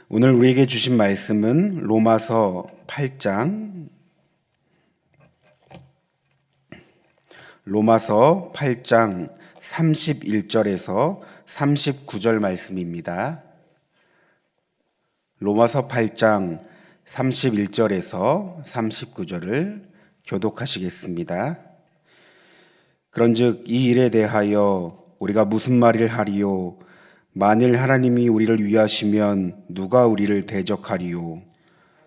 오늘 우리에게 주신 말씀은 로마서 8장 31절에서 39절 말씀입니다. 로마서 8장 31절에서 39절을 교독하시겠습니다. 그런즉 이 일에 대하여 우리가 무슨 말을 하리요? 만일 하나님이 우리를 위하시면 누가 우리를 대적하리요?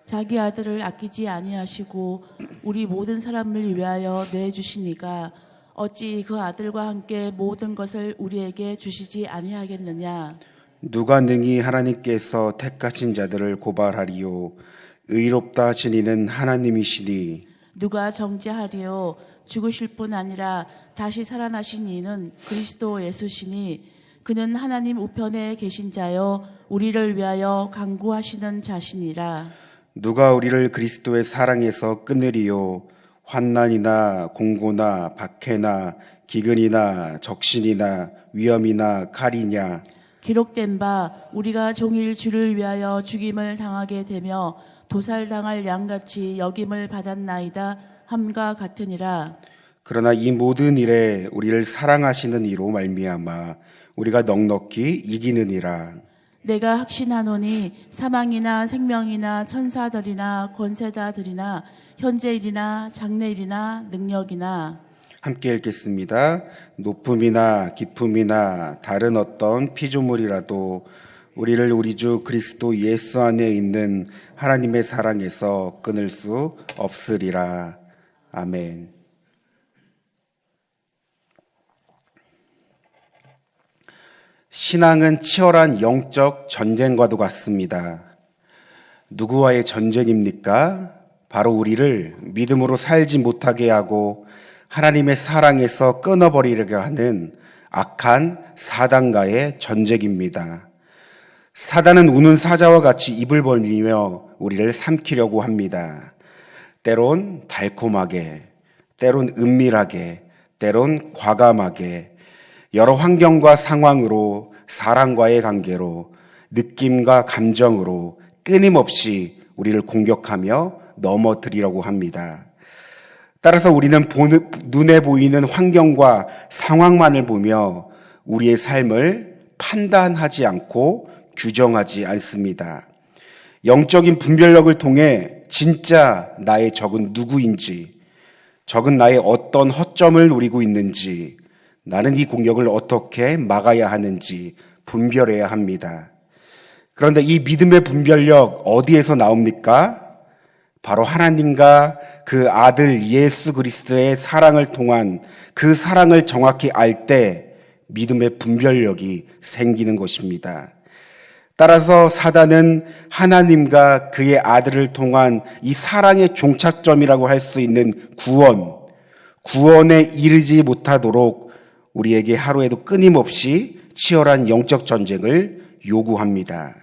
자기 아들을 아끼지 아니하시고 우리 모든 사람을 위하여 내주시니가 어찌 그 아들과 함께 모든 것을 우리에게 주시지 아니하겠느냐? 누가 능히 하나님께서 택하신 자들을 고발하리요? 의롭다 하신 이는 하나님이시니 누가 정죄하리요? 죽으실 뿐 아니라 다시 살아나신 이는 그리스도 예수시니 그는 하나님 우편에 계신 자요 우리를 위하여 간구하시는 자시니라. 누가 우리를 그리스도의 사랑에서 끊으리요? 환난이나 공고나 박해나 기근이나 적신이나 위험이나 칼이냐? 기록된 바 우리가 종일 주를 위하여 죽임을 당하게 되며 도살당할 양같이 여김을 받았나이다 함과 같으니라. 그러나 이 모든 일에 우리를 사랑하시는 이로 말미암아 우리가 넉넉히 이기느니라. 내가 확신하노니 사망이나 생명이나 천사들이나 권세자들이나 현재일이나 장래일이나 능력이나 함께 읽겠습니다. 높음이나 깊음이나 다른 어떤 피조물이라도 우리를 우리 주 그리스도 예수 안에 있는 하나님의 사랑에서 끊을 수 없으리라. 아멘. 신앙은 치열한 영적 전쟁과도 같습니다. 누구와의 전쟁입니까? 바로 우리를 믿음으로 살지 못하게 하고 하나님의 사랑에서 끊어버리려고 하는 악한 사단과의 전쟁입니다. 사단은 우는 사자와 같이 입을 벌리며 우리를 삼키려고 합니다. 때론 달콤하게, 때론 은밀하게, 때론 과감하게 여러 환경과 상황으로 사랑과의 관계로 느낌과 감정으로 끊임없이 우리를 공격하며 넘어뜨리려고 합니다. 따라서 우리는 눈에 보이는 환경과 상황만을 보며 우리의 삶을 판단하지 않고 규정하지 않습니다. 영적인 분별력을 통해 진짜 나의 적은 누구인지, 적은 나의 어떤 허점을 노리고 있는지, 나는 이 공격을 어떻게 막아야 하는지 분별해야 합니다. 그런데 이 믿음의 분별력 어디에서 나옵니까? 바로 하나님과 그 아들 예수 그리스도의 사랑을 통한 그 사랑을 정확히 알 때 믿음의 분별력이 생기는 것입니다. 따라서 사단은 하나님과 그의 아들을 통한 이 사랑의 종착점이라고 할 수 있는 구원에 이르지 못하도록 우리에게 하루에도 끊임없이 치열한 영적 전쟁을 요구합니다.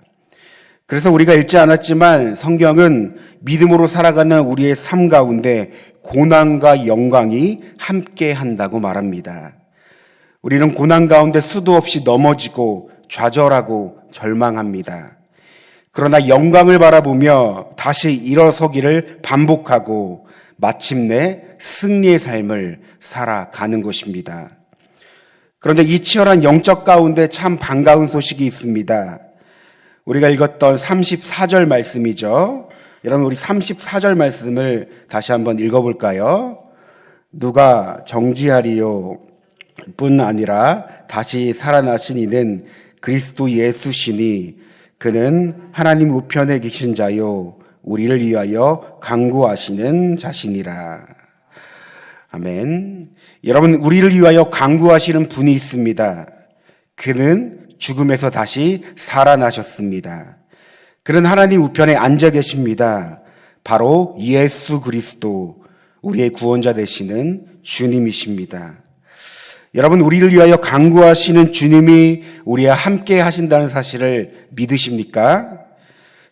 그래서 우리가 읽지 않았지만 성경은 믿음으로 살아가는 우리의 삶 가운데 고난과 영광이 함께 한다고 말합니다. 우리는 고난 가운데 수도 없이 넘어지고 좌절하고 절망합니다. 그러나 영광을 바라보며 다시 일어서기를 반복하고 마침내 승리의 삶을 살아가는 것입니다. 그런데 이 치열한 영적 가운데 참 반가운 소식이 있습니다. 우리가 읽었던 34절 말씀이죠. 여러분 우리 34절 말씀을 다시 한번 읽어볼까요? 누가 정죄하리요 뿐 아니라 다시 살아나신 이는 그리스도 예수시니 그는 하나님 우편에 계신 자요 우리를 위하여 간구하시는 자시니라. 아멘. 여러분 우리를 위하여 간구하시는 분이 있습니다. 그는 죽음에서 다시 살아나셨습니다. 그는 하나님 우편에 앉아 계십니다. 바로 예수 그리스도 우리의 구원자 되시는 주님이십니다. 여러분 우리를 위하여 간구하시는 주님이 우리와 함께 하신다는 사실을 믿으십니까?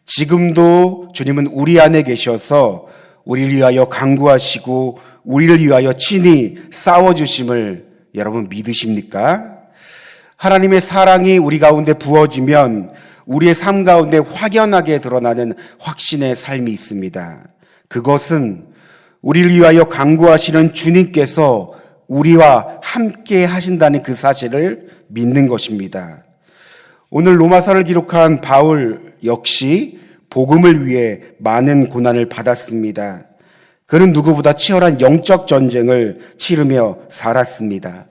지금도 주님은 우리 안에 계셔서 우리를 위하여 간구하시고 우리를 위하여 친히 싸워주심을 여러분 믿으십니까? 하나님의 사랑이 우리 가운데 부어지면 우리의 삶 가운데 확연하게 드러나는 확신의 삶이 있습니다. 그것은 우리를 위하여 간구하시는 주님께서 우리와 함께 하신다는 그 사실을 믿는 것입니다. 오늘 로마서를 기록한 바울 역시 복음을 위해 많은 고난을 받았습니다. 그는 누구보다 치열한 영적 전쟁을 치르며 살았습니다.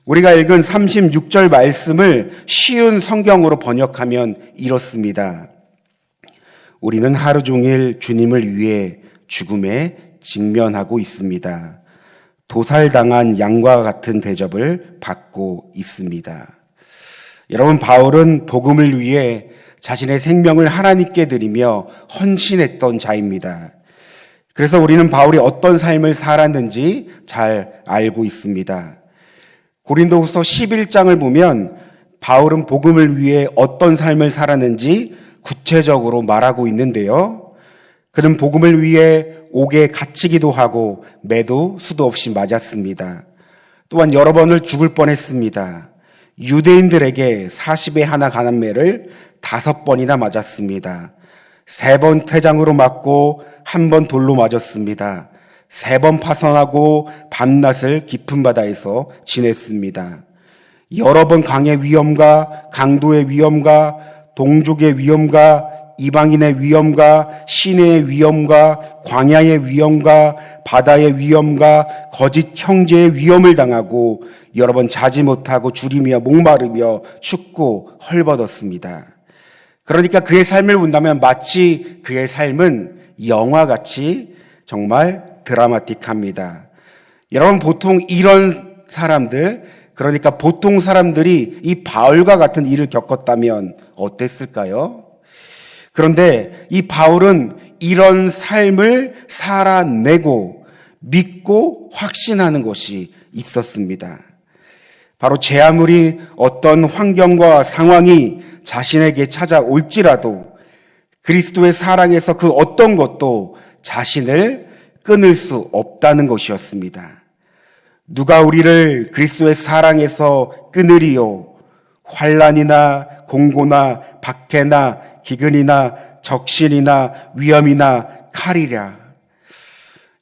우리가 읽은 36절 말씀을 쉬운 성경으로 번역하면 이렇습니다. 우리는 하루 종일 주님을 위해 죽음에 직면하고 있습니다. 도살당한 양과 같은 대접을 받고 있습니다. 여러분, 바울은 복음을 위해 자신의 생명을 하나님께 드리며 헌신했던 자입니다. 그래서 우리는 바울이 어떤 삶을 살았는지 잘 알고 있습니다. 고린도후서 11장을 보면 바울은 복음을 위해 어떤 삶을 살았는지 구체적으로 말하고 있는데요. 그는 복음을 위해 옥에 갇히기도 하고 매도 수도 없이 맞았습니다. 또한 여러 번을 죽을 뻔했습니다. 유대인들에게 40에 하나 가는 매를 5번이나 맞았습니다. 3번 태장으로 맞고 1번 돌로 맞았습니다. 3번 파선하고 밤낮을 깊은 바다에서 지냈습니다. 여러 번 강의 위험과 강도의 위험과 동족의 위험과 이방인의 위험과 시내의 위험과 광야의 위험과 바다의 위험과 거짓 형제의 위험을 당하고 여러 번 자지 못하고 줄이며 목마르며 춥고 헐벗었습니다. 그러니까 그의 삶을 본다면 마치 그의 삶은 영화같이 정말 드라마틱합니다. 여러분, 보통 이런 사람들, 그러니까 보통 사람들이 이 바울과 같은 일을 겪었다면 어땠을까요? 그런데 이 바울은 이런 삶을 살아내고 믿고 확신하는 것이 있었습니다. 바로 제 아무리 어떤 환경과 상황이 자신에게 찾아올지라도 그리스도의 사랑에서 그 어떤 것도 자신을 끊을 수 없다는 것이었습니다. 누가 우리를 그리스도의 사랑에서 끊으리요? 환난이나 공고나 박해나 기근이나 적신이나 위험이나 칼이랴.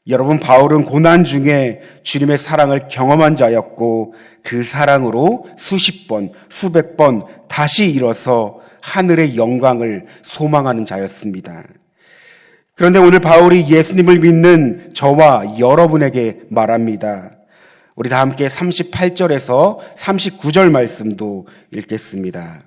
여러분, 바울은 고난 중에 주님의 사랑을 경험한 자였고 그 사랑으로 수십 번, 수백 번 다시 일어서 하늘의 영광을 소망하는 자였습니다. 그런데 오늘 바울이 예수님을 믿는 저와 여러분에게 말합니다. 우리 다 함께 38절에서 39절 말씀도 읽겠습니다.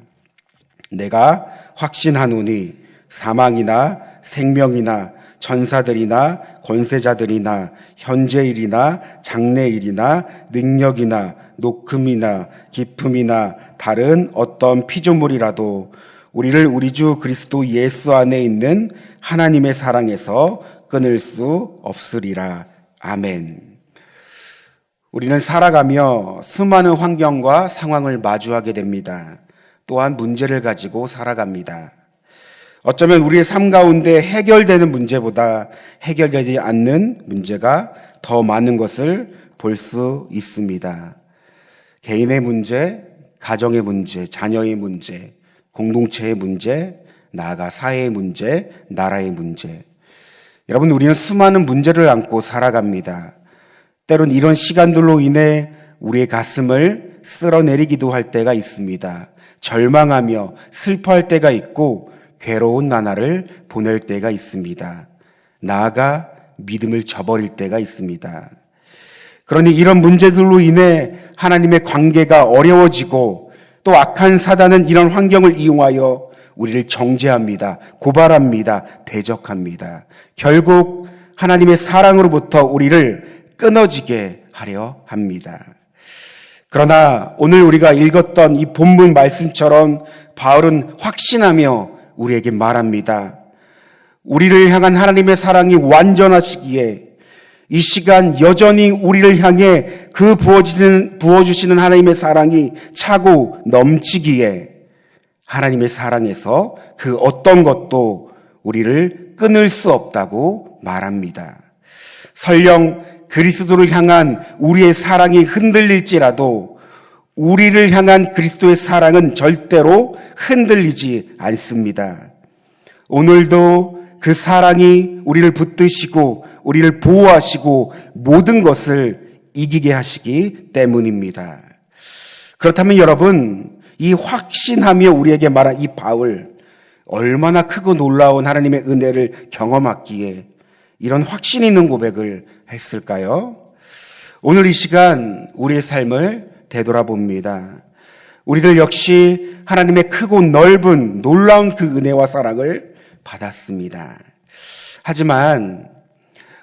내가 확신하노니 사망이나 생명이나 전사들이나 권세자들이나 현재일이나 장래일이나 능력이나 높음이나 깊음이나 다른 어떤 피조물이라도 우리를 우리 주 그리스도 예수 안에 있는 하나님의 사랑에서 끊을 수 없으리라. 아멘. 우리는 살아가며 수많은 환경과 상황을 마주하게 됩니다. 또한 문제를 가지고 살아갑니다. 어쩌면 우리의 삶 가운데 해결되는 문제보다 해결되지 않는 문제가 더 많은 것을 볼 수 있습니다. 개인의 문제, 가정의 문제, 자녀의 문제, 공동체의 문제, 나아가 사회의 문제, 나라의 문제. 여러분, 우리는 수많은 문제를 안고 살아갑니다. 때론 이런 시간들로 인해 우리의 가슴을 쓸어내리기도 할 때가 있습니다. 절망하며 슬퍼할 때가 있고 괴로운 나날을 보낼 때가 있습니다. 나아가 믿음을 저버릴 때가 있습니다. 그러니 이런 문제들로 인해 하나님의 관계가 어려워지고 또 악한 사단은 이런 환경을 이용하여 우리를 정죄합니다. 고발합니다. 대적합니다. 결국 하나님의 사랑으로부터 우리를 끊어지게 하려 합니다. 그러나 오늘 우리가 읽었던 이 본문 말씀처럼 바울은 확신하며 우리에게 말합니다. 우리를 향한 하나님의 사랑이 완전하시기에 이 시간 여전히 우리를 향해 그 부어주시는 하나님의 사랑이 차고 넘치기에 하나님의 사랑에서 그 어떤 것도 우리를 끊을 수 없다고 말합니다. 설령 그리스도를 향한 우리의 사랑이 흔들릴지라도 우리를 향한 그리스도의 사랑은 절대로 흔들리지 않습니다. 오늘도 그 사랑이 우리를 붙드시고 우리를 보호하시고 모든 것을 이기게 하시기 때문입니다. 그렇다면 여러분, 이 확신하며 우리에게 말한 이 바울, 얼마나 크고 놀라운 하나님의 은혜를 경험했기에 이런 확신 있는 고백을 했을까요? 오늘 이 시간 우리의 삶을 되돌아봅니다. 우리들 역시 하나님의 크고 넓은 놀라운 그 은혜와 사랑을 받았습니다. 하지만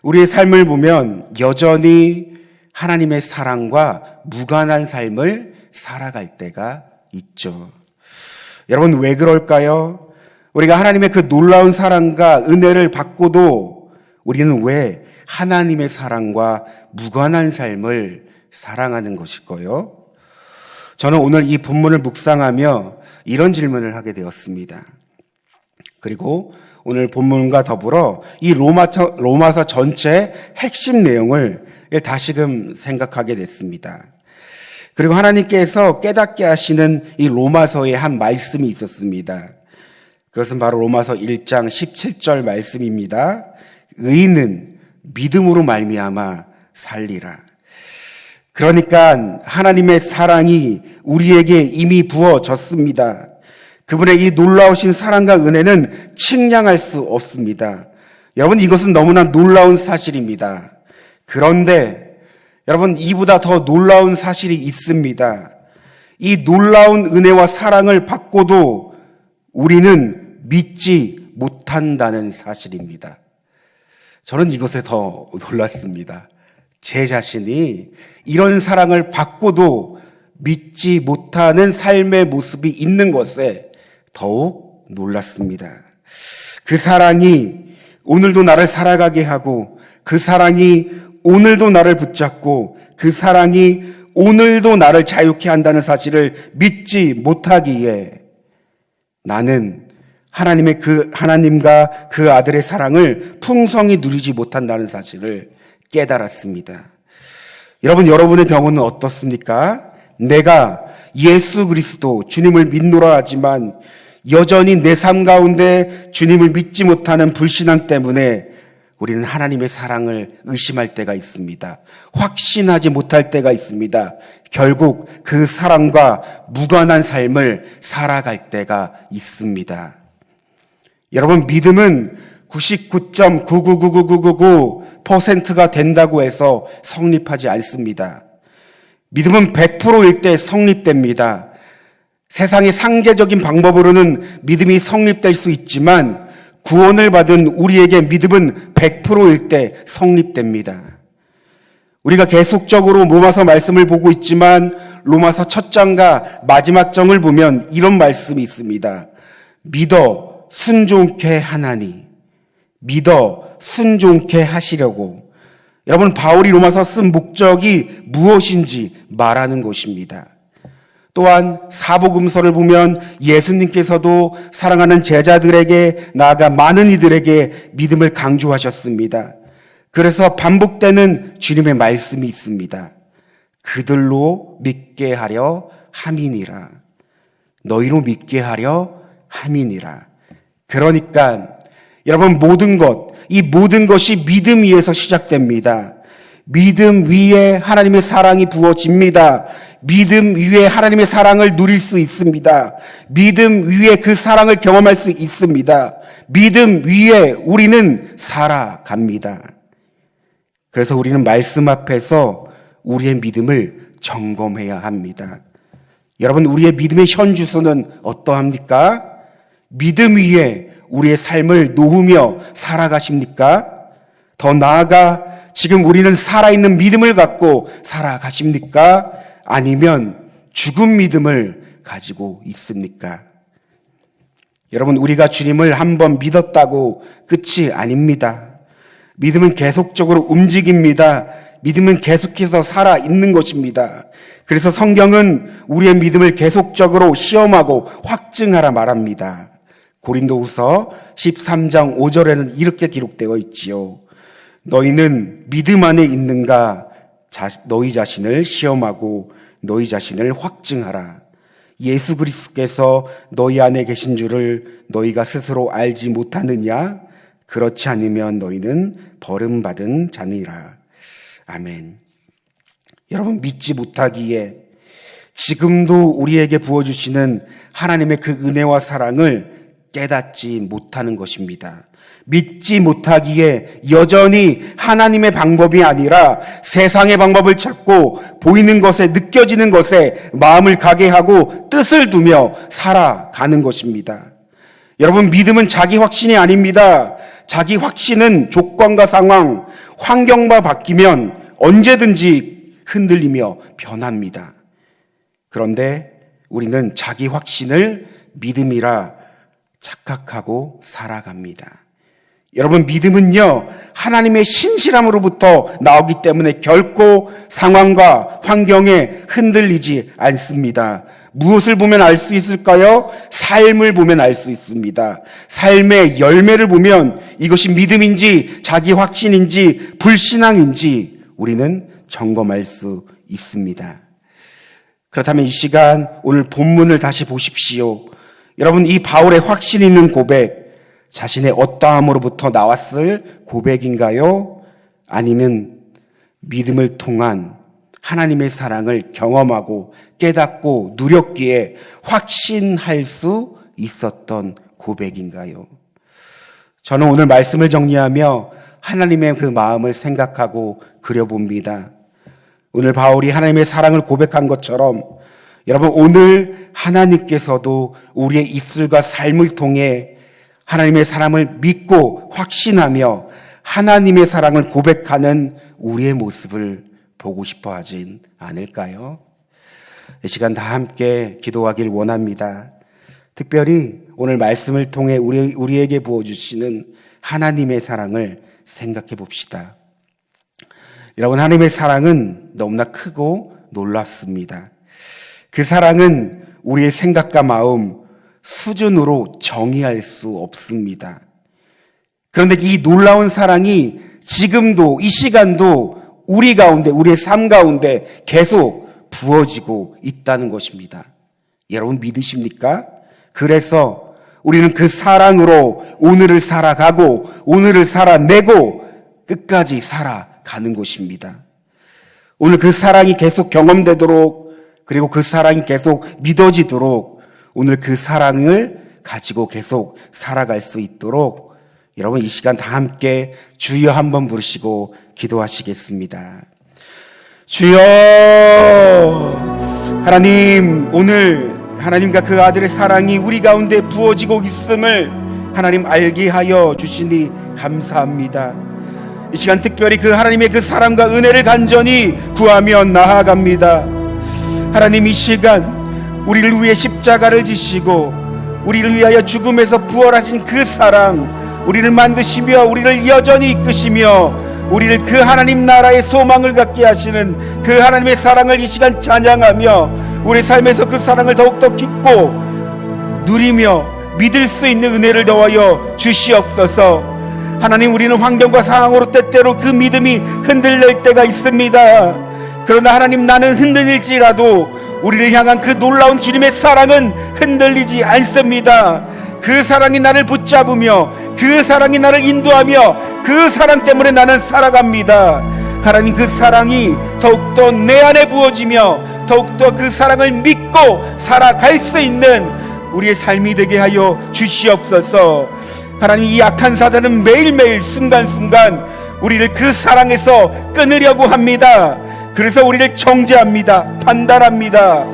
우리의 삶을 보면 여전히 하나님의 사랑과 무관한 삶을 살아갈 때가 있죠. 여러분, 왜 그럴까요? 우리가 하나님의 그 놀라운 사랑과 은혜를 받고도 우리는 왜 하나님의 사랑과 무관한 삶을 사랑하는 것일까요? 저는 오늘 이 본문을 묵상하며 이런 질문을 하게 되었습니다. 그리고 오늘 본문과 더불어 이 로마서 전체 핵심 내용을 다시금 생각하게 됐습니다. 그리고 하나님께서 깨닫게 하시는 이 로마서에 한 말씀이 있었습니다. 그것은 바로 로마서 1장 17절 말씀입니다. 의인은 믿음으로 말미암아 살리라. 그러니까 하나님의 사랑이 우리에게 이미 부어졌습니다. 그분의 이 놀라우신 사랑과 은혜는 측량할 수 없습니다. 여러분, 이것은 너무나 놀라운 사실입니다. 그런데 여러분, 이보다 더 놀라운 사실이 있습니다. 이 놀라운 은혜와 사랑을 받고도 우리는 믿지 못한다는 사실입니다. 저는 이것에 더 놀랐습니다. 제 자신이 이런 사랑을 받고도 믿지 못하는 삶의 모습이 있는 것에 더욱 놀랐습니다. 그 사랑이 오늘도 나를 살아가게 하고, 그 사랑이 오늘도 나를 붙잡고, 그 사랑이 오늘도 나를 자유케 한다는 사실을 믿지 못하기에 나는 하나님과 그 아들의 사랑을 풍성히 누리지 못한다는 사실을 깨달았습니다. 여러분, 여러분의 경우는 어떻습니까? 내가 예수 그리스도 주님을 믿노라 하지만 여전히 내 삶 가운데 주님을 믿지 못하는 불신앙 때문에 우리는 하나님의 사랑을 의심할 때가 있습니다. 확신하지 못할 때가 있습니다. 결국 그 사랑과 무관한 삶을 살아갈 때가 있습니다. 여러분, 믿음은 99.9999999%가 된다고 해서 성립하지 않습니다. 믿음은 100%일 때 성립됩니다. 세상의 상대적인 방법으로는 믿음이 성립될 수 있지만 구원을 받은 우리에게 믿음은 100%일 때 성립됩니다. 우리가 계속적으로 로마서 말씀을 보고 있지만 로마서 첫 장과 마지막 장을 보면 이런 말씀이 있습니다. 믿어 순종케 하나니, 믿어 순종케 하시려고. 여러분, 바울이 로마서 쓴 목적이 무엇인지 말하는 것입니다. 또한 사복음서를 보면 예수님께서도 사랑하는 제자들에게, 나아가 많은 이들에게 믿음을 강조하셨습니다. 그래서 반복되는 주님의 말씀이 있습니다. 그들로 믿게 하려 함이니라. 너희로 믿게 하려 함이니라. 그러니까 여러분, 이 모든 것이 믿음 위에서 시작됩니다. 믿음 위에 하나님의 사랑이 부어집니다. 믿음 위에 하나님의 사랑을 누릴 수 있습니다. 믿음 위에 그 사랑을 경험할 수 있습니다. 믿음 위에 우리는 살아갑니다. 그래서 우리는 말씀 앞에서 우리의 믿음을 점검해야 합니다. 여러분, 우리의 믿음의 현주소는 어떠합니까? 믿음 위에 우리의 삶을 놓으며 살아가십니까? 더 나아가 지금 우리는 살아있는 믿음을 갖고 살아가십니까? 아니면 죽은 믿음을 가지고 있습니까? 여러분, 우리가 주님을 한번 믿었다고 끝이 아닙니다. 믿음은 계속적으로 움직입니다. 믿음은 계속해서 살아있는 것입니다. 그래서 성경은 우리의 믿음을 계속적으로 시험하고 확증하라 말합니다. 고린도후서 13장 5절에는 이렇게 기록되어 있지요. 너희는 믿음 안에 있는가? 너희 자신을 시험하고 너희 자신을 확증하라. 예수 그리스도께서 너희 안에 계신 줄을 너희가 스스로 알지 못하느냐? 그렇지 않으면 너희는 버림받은 자니라. 아멘. 여러분, 믿지 못하기에 지금도 우리에게 부어주시는 하나님의 그 은혜와 사랑을 깨닫지 못하는 것입니다. 믿지 못하기에 여전히 하나님의 방법이 아니라 세상의 방법을 찾고 보이는 것에, 느껴지는 것에 마음을 가게 하고 뜻을 두며 살아가는 것입니다. 여러분, 믿음은 자기 확신이 아닙니다. 자기 확신은 조건과 상황, 환경만 바뀌면 언제든지 흔들리며 변합니다. 그런데 우리는 자기 확신을 믿음이라 착각하고 살아갑니다. 여러분, 믿음은요, 하나님의 신실함으로부터 나오기 때문에 결코 상황과 환경에 흔들리지 않습니다. 무엇을 보면 알 수 있을까요? 삶을 보면 알 수 있습니다. 삶의 열매를 보면 이것이 믿음인지 자기 확신인지 불신앙인지 우리는 점검할 수 있습니다. 그렇다면 이 시간 오늘 본문을 다시 보십시오. 여러분, 이 바울의 확신 있는 고백, 자신의 어떠함으로부터 나왔을 고백인가요? 아니면 믿음을 통한 하나님의 사랑을 경험하고 깨닫고 누렸기에 확신할 수 있었던 고백인가요? 저는 오늘 말씀을 정리하며 하나님의 그 마음을 생각하고 그려봅니다. 오늘 바울이 하나님의 사랑을 고백한 것처럼 여러분, 오늘 하나님께서도 우리의 입술과 삶을 통해 하나님의 사랑을 믿고 확신하며 하나님의 사랑을 고백하는 우리의 모습을 보고 싶어 하진 않을까요? 이 시간 다 함께 기도하길 원합니다. 특별히 오늘 말씀을 통해 우리에게 부어주시는 하나님의 사랑을 생각해 봅시다. 여러분, 하나님의 사랑은 너무나 크고 놀랍습니다. 그 사랑은 우리의 생각과 마음 수준으로 정의할 수 없습니다. 그런데 이 놀라운 사랑이 지금도, 이 시간도 우리 가운데, 우리의 삶 가운데 계속 부어지고 있다는 것입니다. 여러분, 믿으십니까? 그래서 우리는 그 사랑으로 오늘을 살아가고 오늘을 살아내고 끝까지 살아가는 것입니다. 오늘 그 사랑이 계속 경험되도록, 그리고 그 사랑이 계속 믿어지도록 오늘 그 사랑을 가지고 계속 살아갈 수 있도록 여러분, 이 시간 다 함께 주여 한번 부르시고 기도하시겠습니다. 주여, 하나님, 오늘 하나님과 그 아들의 사랑이 우리 가운데 부어지고 있음을 하나님 알게 하여 주시니 감사합니다. 이 시간 특별히 그 하나님의 그 사랑과 은혜를 간절히 구하며 나아갑니다. 하나님, 이 시간 우리를 위해 십자가를 지시고 우리를 위하여 죽음에서 부활하신 그 사랑, 우리를 만드시며 우리를 여전히 이끄시며 우리를 그 하나님 나라의 소망을 갖게 하시는 그 하나님의 사랑을 이 시간 찬양하며 우리 삶에서 그 사랑을 더욱더 깊고 누리며 믿을 수 있는 은혜를 더하여 주시옵소서. 하나님, 우리는 환경과 상황으로 때때로 그 믿음이 흔들릴 때가 있습니다. 그러나 하나님, 나는 흔들릴지라도 우리를 향한 그 놀라운 주님의 사랑은 흔들리지 않습니다. 그 사랑이 나를 붙잡으며 그 사랑이 나를 인도하며 그 사랑 때문에 나는 살아갑니다. 하나님, 그 사랑이 더욱더 내 안에 부어지며 더욱더 그 사랑을 믿고 살아갈 수 있는 우리의 삶이 되게 하여 주시옵소서. 하나님, 이 악한 사단은 매일매일 순간순간 우리를 그 사랑에서 끊으려고 합니다. 그래서 우리를 정죄합니다. 판단합니다.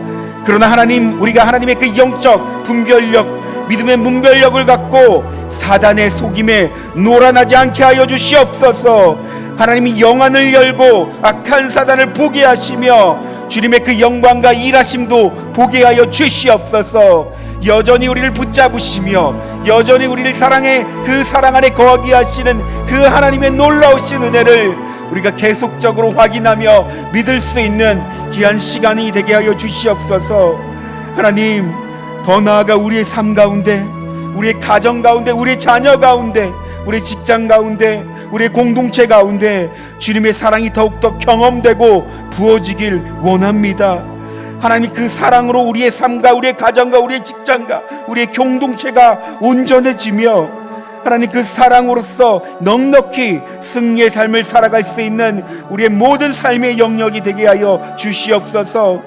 그러나 하나님, 우리가 하나님의 그 영적 분별력, 믿음의 문별력을 갖고 사단의 속임에 놀아나지 않게 하여 주시옵소서. 하나님이 영안을 열고 악한 사단을 보게 하시며 주님의 그 영광과 일하심도 보게 하여 주시옵소서. 여전히 우리를 붙잡으시며 여전히 우리를 사랑해 그 사랑 안에 거하게 하시는 그 하나님의 놀라우신 은혜를 우리가 계속적으로 확인하며 믿을 수 있는 귀한 시간이 되게 하여 주시옵소서. 하나님, 더 나아가 우리의 삶 가운데, 우리의 가정 가운데, 우리의 자녀 가운데, 우리의 직장 가운데, 우리의 공동체 가운데 주님의 사랑이 더욱더 경험되고 부어지길 원합니다. 하나님 그 사랑으로 우리의 삶과 우리의 가정과 우리의 직장과 우리의 공동체가 온전해지며 하나님 그 사랑으로서 넉넉히 승리의 삶을 살아갈 수 있는 우리의 모든 삶의 영역이 되게 하여 주시옵소서.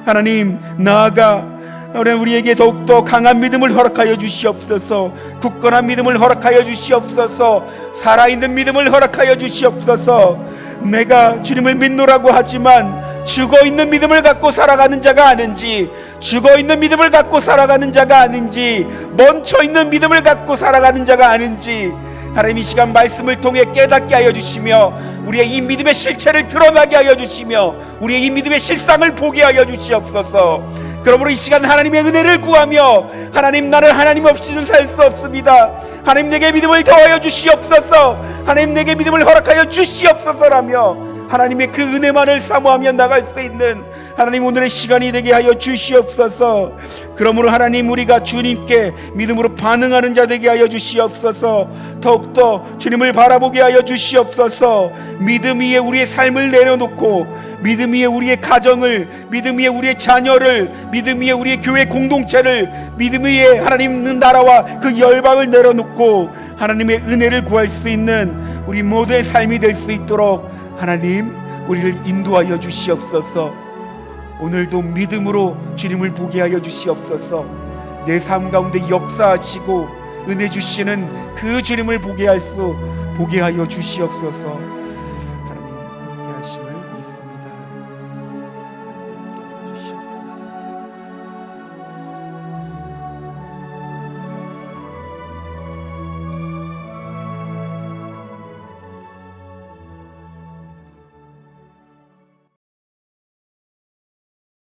하나님 나아가 우리에게 더욱더 강한 믿음을 허락하여 주시옵소서. 굳건한 믿음을 허락하여 주시옵소서. 살아있는 믿음을 허락하여 주시옵소서. 내가 주님을 믿노라고 하지만 죽어있는 믿음을 갖고 살아가는 자가 아닌지, 죽어있는 믿음을 갖고 살아가는 자가 아닌지, 멈춰있는 믿음을 갖고 살아가는 자가 아닌지 하나님 이 시간 말씀을 통해 깨닫게 하여 주시며 우리의 이 믿음의 실체를 드러나게 하여 주시며 우리의 이 믿음의 실상을 보게 하여 주시옵소서. 그러므로 이 시간 하나님의 은혜를 구하며 하나님 나는 하나님 없이는 살 수 없습니다. 하나님 내게 믿음을 더하여 주시옵소서. 하나님 내게 믿음을 허락하여 주시옵소서라며 하나님의 그 은혜만을 사모하며 나갈 수 있는 하나님 오늘의 시간이 되게 하여 주시옵소서. 그러므로 하나님 우리가 주님께 믿음으로 반응하는 자 되게 하여 주시옵소서. 더욱더 주님을 바라보게 하여 주시옵소서. 믿음 위에 우리의 삶을 내려놓고 믿음 위에 우리의 가정을, 믿음 위에 우리의 자녀를, 믿음 위에 우리의 교회 공동체를, 믿음 위에 하나님 나라와 그 열방을 내려놓고 하나님의 은혜를 구할 수 있는 우리 모두의 삶이 될 수 있도록 하나님 우리를 인도하여 주시옵소서. 오늘도 믿음으로 주님을 보게 하여 주시옵소서. 내 삶 가운데 역사하시고 은혜 주시는 그 주님을 보게 하여 주시옵소서.